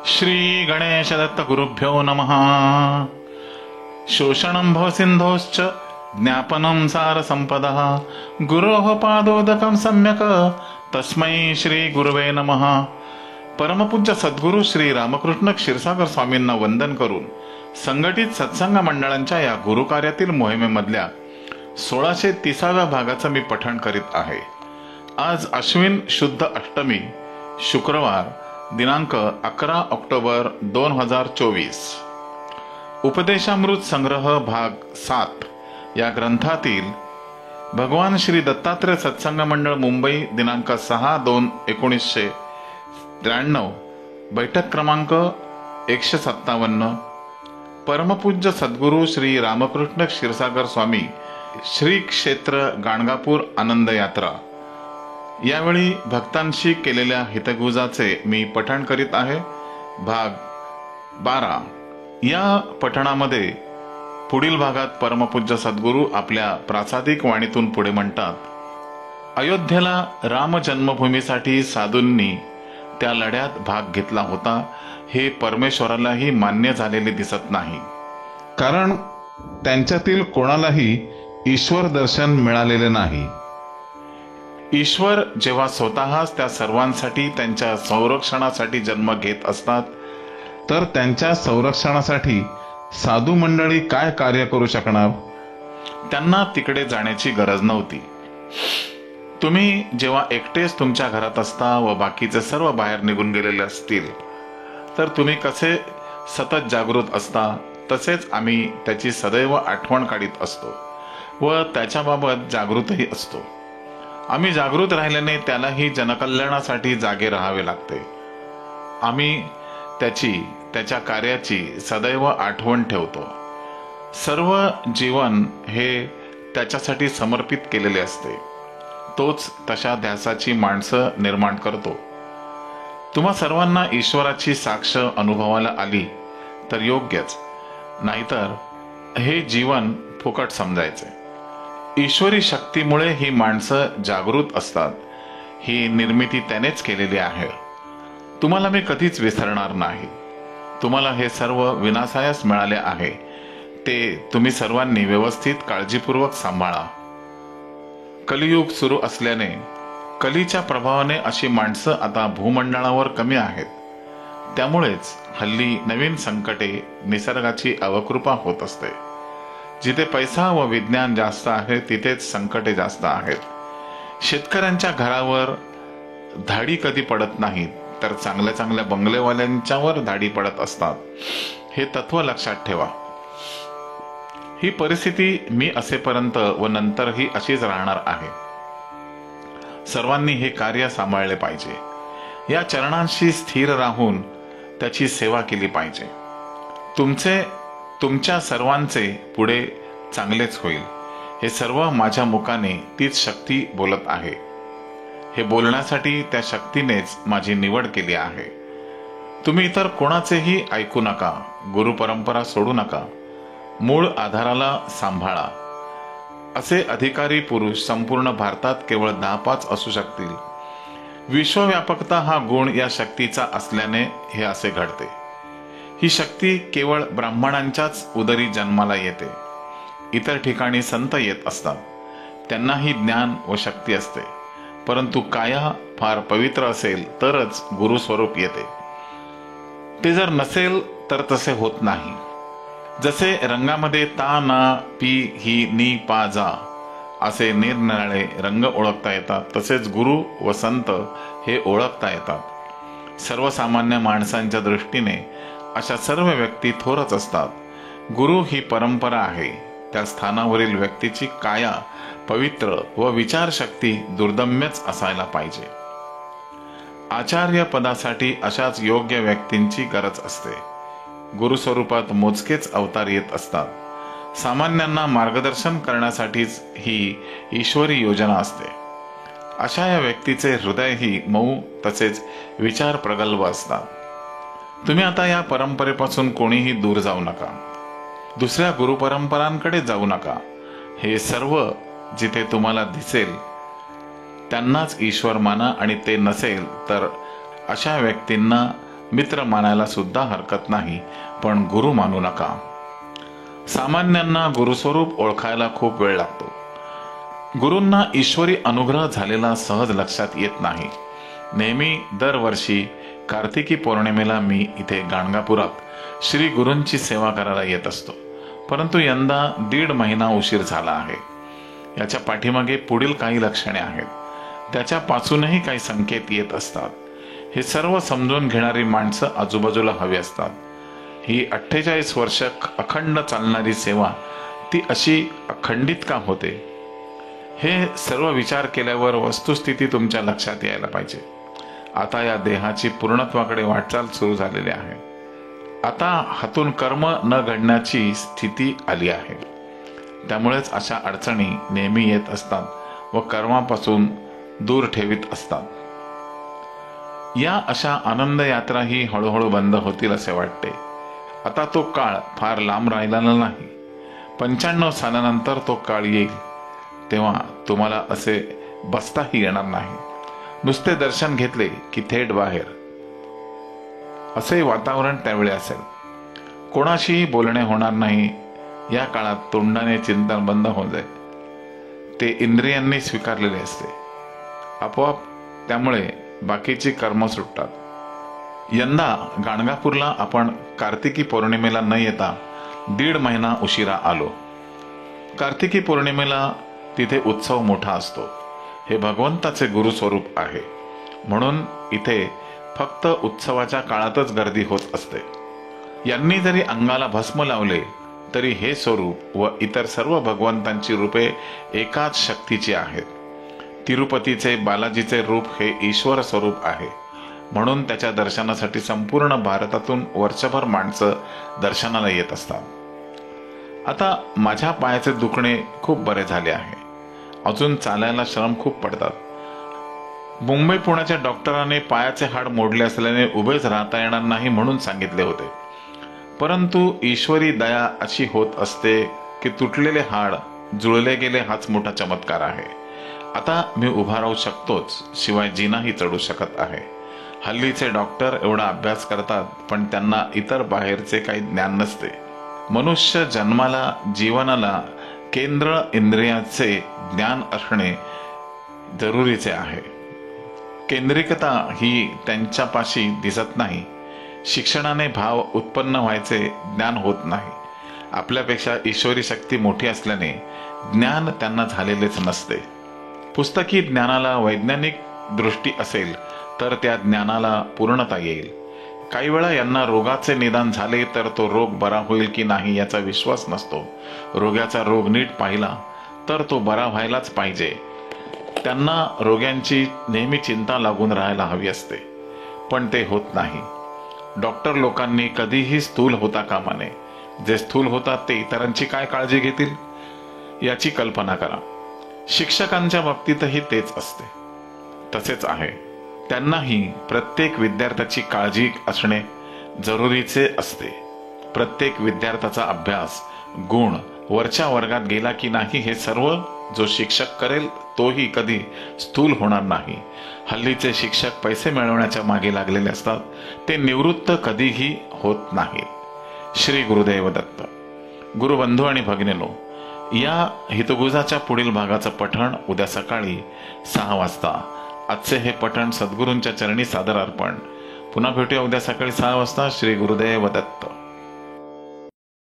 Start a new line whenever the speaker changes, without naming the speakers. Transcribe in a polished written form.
श्री गणेश दत्त गुरुभ्यो नमः। शोषणं भवसिन्धोश्च ज्ञापनं सारसम्पदः गुरोः पादोदकं सम्यक् तस्मै श्री गुरुवे नमः। परमपूज्य सद्गुरू श्री रामकृष्ण क्षीरसागर स्वामींना वंदन करून संघटित सत्संग मंडळांच्या या गुरुकार्यातील मोहिमेमधल्या 1630व्या भागाचं मी पठण करीत आहे। आज अश्विन शुद्ध अष्टमी, शुक्रवार, दिनांक 11 ऑक्टोबर 2024। उपदेशामृत संग्रह भाग 7 या ग्रंथातील भगवान श्री दत्तात्रय सत्संग मंडळ मुंबई दिनांक 6/2/1993, बैठक क्रमांक 157, परमपूज्य सद्गुरू श्री रामकृष्ण क्षीरसागर स्वामी श्री क्षेत्र गाणगापूर आनंद यात्रा यावेळी भक्तांशी केलेल्या हितगुजाचे मी पठण करीत आहे। भाग 12 या पठणामध्ये पुढील भागात परमपूज्य सद्गुरू आपल्या प्रासादिक वाणीतून पुढे म्हणतात, अयोध्येला राम जन्मभूमीसाठी साधूंनी त्या लढ्यात भाग घेतला होता हे परमेश्वरालाही मान्य झालेले दिसत नाही, कारण त्यांच्यातील कोणालाही ईश्वर दर्शन मिळालेले नाही। ईश्वर जेव्हा स्वतःच त्या सर्वांसाठी त्यांच्या संरक्षणासाठी जन्म घेत असतात, तर त्यांच्या संरक्षणासाठी साधू मंडळी काय कार्य करू शकणार? त्यांना तिकडे जाण्याची गरज नव्हती। तुम्ही जेव्हा एकटेच तुमच्या घरात असता व बाकीचे सर्व बाहेर निघून गेलेले असतील, तर तुम्ही कसे सतत जागृत असता, तसेच आम्ही त्याची सदैव आठवण काढीत असतो व त्याच्याबाबत जागृतही असतो। आम्ही जागृत राहिल्याने त्यालाही जनकल्याणासाठी जागे राहावे लागते। आम्ही त्याच्या कार्याची सदैव आठवण ठेवतो। सर्व जीवन हे त्याच्यासाठी समर्पित केलेले असते। तोच तशा ध्यासाची माणसं निर्माण करतो। तुम्हा सर्वांना ईश्वराची साक्ष अनुभवाला आली तर योग्यच, नाहीतर हे जीवन फुकट समजायचे। ईश्वरी शक्तीमुळे ही माणसं जागृत असतात। ही निर्मिती त्यानेच केलेली आहे। तुम्हाला मी कधीच विसरणार नाही। तुम्हाला हे सर्व विनासायास मिळाले आहे, ते तुम्ही सर्वांनी व्यवस्थित काळजीपूर्वक सांभाळा। कलियुग सुरू असल्याने कलीच्या प्रभावाने अशी माणसं आता भूमंडळावर कमी आहेत। त्यामुळेच हल्ली नवीन संकटे, निसर्गाची अवकृपा होत असते। जिथे पैसा व विज्ञान जास्त आहे तिथेच संकटे जास्त आहेत। शेतकऱ्यांच्या घरावर धाडी कधी पडत नाहीत, तर चांगल्या चांगल्या बंगलेवाल्यांच्यावर धाडी पडत असतात। हे तत्व लक्षात ठेवा। ही परिस्थिती मी असेपर्यंत व नंतरही अशीच राहणार आहे। सर्वांनी हे कार्य सांभाळले पाहिजे। या चरणांशी स्थिर राहून त्याची सेवा केली पाहिजे। तुमच्या सर्वांचे पुढे चांगलेच होईल, हे सर्व माझ्या मुखाने तीच शक्ती बोलत आहे। हे बोलण्यासाठी त्या शक्तीनेच माझी निवड केली आहे। तुम्ही इतर कोणाचेही ऐकू नका, गुरु परंपरा सोडू नका, मूळ आधाराला सांभाळा। असे अधिकारी पुरुष संपूर्ण भारतात केवळ 10-5 असू शकतील। विश्वव्यापकता हा गुण या शक्तीचा असल्याने हे असे घडते। ही शक्ती केवळ ब्राह्मणांच्याच उदरी जन्माला येते। इतर ठिकाणी संत येत असतात, त्यांनाही ज्ञान व शक्ती असते, परंतु काया फार पवित्र असेल तरच गुरुस्वरूप येते। ते जर नसेल तर तसे होत नाही। जसे रंगामध्ये ता, ना, पी, ही, नी, पा, जा असे निरनिराळे रंग ओळखता येतात, तसेच गुरु व संत हे ओळखता येतात। सर्वसामान्य माणसांच्या दृष्टीने अशा सर्व व्यक्ती थोरच असतात। गुरु ही परंपरा आहे। त्या स्थानावरील व्यक्तीची काया पवित्र व विचारशक्ती दुर्दम्यच असायला पाहिजे। आचार्य पदासाठी अशाच योग्य व्यक्तींची गरज असते। गुरुस्वरूपात मोजकेच अवतार येत असतात। सामान्यांना मार्गदर्शन करण्यासाठीच ही ईश्वरी योजना असते। अशा या व्यक्तीचे हृदयही मऊ तसेच विचार प्रगल्भ असतात। तुम्ही आता या परंपरेपासून कोणीही दूर जाऊ नका, दुसऱ्या गुरुपरंपरांकडे जाऊ नका। हे सर्व जिथे तुम्हाला दिसेल त्यांनाच ईश्वर माना, आणि ते नसेल तर अशा व्यक्तींना मित्र मानायला सुद्धा हरकत नाही, पण गुरु मानू नका. सामान्यांना गुरुस्वरूप ओळखायला खूप वेळ लागतो. गुरूंना ईश्वरी अनुग्रह झालेला सहज लक्षात येत नाही. नेहमी दरवर्षी कार्तिकी पौर्णिमेला मी इथे गाणगापुरात श्री गुरूंची सेवा करायला येत असतो, परंतु यंदा 1.5 महिना उशीर झाला आहे. याच्या पाठीमागे पुढील काही लक्षणे आहेत. त्याच्यापासूनही काही संकेत येत असतात. हे सर्व समजून घेणारी माणसं आजूबाजूला हवी असतात. ही 48 वर्ष अखंड चालणारी सेवा ती अशी अखंडित का होते, हे सर्व विचार केल्यावर वस्तुस्थिती तुमच्या लक्षात यायला पाहिजे. आता या देहाची पूर्णत्वाकडे वाटचाल सुरू झालेली आहे. आता हातून कर्म न घडण्याची स्थिती आली आहे. त्यामुळेच अशा अडचणी नेहमी येत असतात व कर्मापासून दूर ठेवीत असतात. या अशा आनंद यात्राही हळूहळू बंद होतील असे वाटते. आता तो काळ फार लांब राहिलेला नाही. 95 सालानंतर तो काळ येईल, तेव्हा तुम्हाला असे बसताही येणार नाही. नुसते दर्शन घेतले की थेट बाहेर असे वातावरण त्यावेळी असेल. कोणाशीही बोलणे होणार नाही. या काळात तोंडाने चिंतन बंद होऊन जाईल. ते इंद्रियांनी स्वीकारलेले असते आपोआप. त्यामुळे बाकीची कर्म सुटतात. यंदा गाणगापूरला आपण कार्तिकी पौर्णिमेला न येता 1.5 महिना उशिरा आलो. कार्तिकी पौर्णिमेला तिथे उत्सव मोठा असतो. हे भगवंताचे गुरुस्वरूप आहे, म्हणून इथे फक्त उत्सवाच्या काळातच गर्दी होत असते. यांनी जरी अंगाला भस्म लावले तरी हे स्वरूप व इतर सर्व भगवंतांची रूपे एकाच शक्तीची आहेत. तिरुपतीचे बालाजीचे रूप हे ईश्वर स्वरूप आहे, म्हणून त्याच्या दर्शनासाठी संपूर्ण भारतातून वर्षभर माणसं दर्शनाला येत असतात. आता माझ्या पायाचे दुखणे खूप बरे झाले आहे. अजून चालायला श्रम खूप पडतात. मुंबई पुण्याच्या डॉक्टरांनी पायाचे हाड मोडले असल्याने उभेच राहता येणार नाही म्हणून सांगितले होते. परंतु ईश्वरी दया अशी होत असते की तुटलेले हाड जुळले गेले हाच मोठा चमत्कार आहे. आता मी उभा राहू शकतोच, शिवाय जिनाही चढू शकत आहे. हल्लीचे डॉक्टर एवढा अभ्यास करतात, पण त्यांना इतर बाहेरचे काही ज्ञान नसते. मनुष्य जन्माला जीवनाला केंद्र इंद्रियाचे ज्ञान असणे जरुरीचे आहे. केंद्रिकता ही त्यांच्यापाशी दिसत नाही. शिक्षणाने भाव उत्पन्न व्हायचे ज्ञान होत नाही. आपल्यापेक्षा ईश्वरी शक्ती मोठी असल्याने ज्ञान त्यांना झालेलेच नसते. पुस्तकी ज्ञानाला वैज्ञानिक दृष्टी असेल तर त्या ज्ञानाला पूर्णता येईल. काही वेळा यांना रोगाचे निदान झाले तर तो रोग बरा होईल की नाही याचा विश्वास नसतो. रोग्याचा रोग नीट पाहिला तर तो बरा व्हायलाच पाहिजे. त्यांना रोग्यांची नेहमी चिंता लागून राहायला हवी असते, पण ते होत नाही. डॉक्टर लोकांनी कधीही स्थूल होता कामा नये. जे स्थूल होतात ते इतरांची काय काळजी घेतील याची कल्पना करा. शिक्षकांच्या बाबतीतही तेच असते. तसेच आहे. त्यांनाही प्रत्येक विद्यार्थ्याची काळजी असणे जरुरीचे असते. प्रत्येक विद्यार्थ्याचा अभ्यास गुण वरच्या वर्गात गेला की नाही हे सर्व जो शिक्षक करेल तोही कधी स्थूल होणार नाही. हल्लीचे शिक्षक पैसे मिळवण्याच्या मागे लागलेले असतात. ते निवृत्त कधीही होत नाही. श्री गुरुदेव दत्त. गुरुबंधू आणि भगिनीनो, या हितगुजाच्या पुढील भागाचं पठण उद्या सकाळी 6 वाजता. आजचे हे पठण सद्गुरूंच्या चरणी सादर अर्पण. पुन्हा भेटूया उद्या सकाळी 6 वाजता. श्री गुरुदेव दत्त.